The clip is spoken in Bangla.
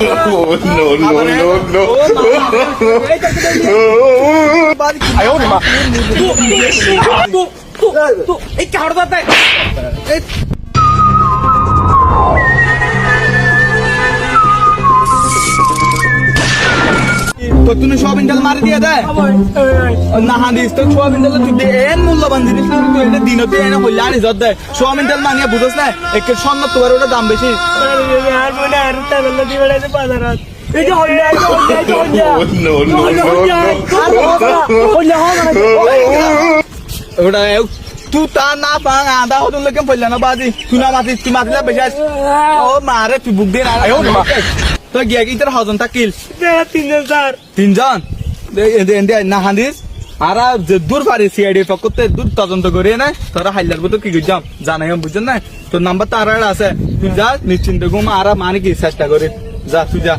哎呦我的妈！এই কার দাতে তো তুমি সব ইন্টাল মারি দিয়ে দেয় না হাদিস তো সব ইন্টাল তুই এন মূল্যবান জিনিস তুই এটা দিনতে এনে হইলে আনি যত দেয় সব ইন্টাল মানিয়ে বুঝছ না একে স্বর্ণ তোমার ওটা দাম বেশি আর মনে আর তাহলে দিবে না বাজার এই যে হইলে ওটা তুই তা না পাং আধা হতুন লোকে পড়লে না বাজি তুই না মাতি তুই মাতিলে বেশি ও মারে তুই বুক দিয়ে না তো গিয়া কি তোর হজন থাকিল তিনজন না হান্দিস আর দূর পারি সিআইডি পক্ষতে দূর তদন্ত করে না তোরা হাইলার মতো কি যাম জানাই বুঝছেন না তোর নাম্বার তো আর আছে তুই যা নিশ্চিন্ত ঘুম আর মানে কি চেষ্টা করে যা তুই যা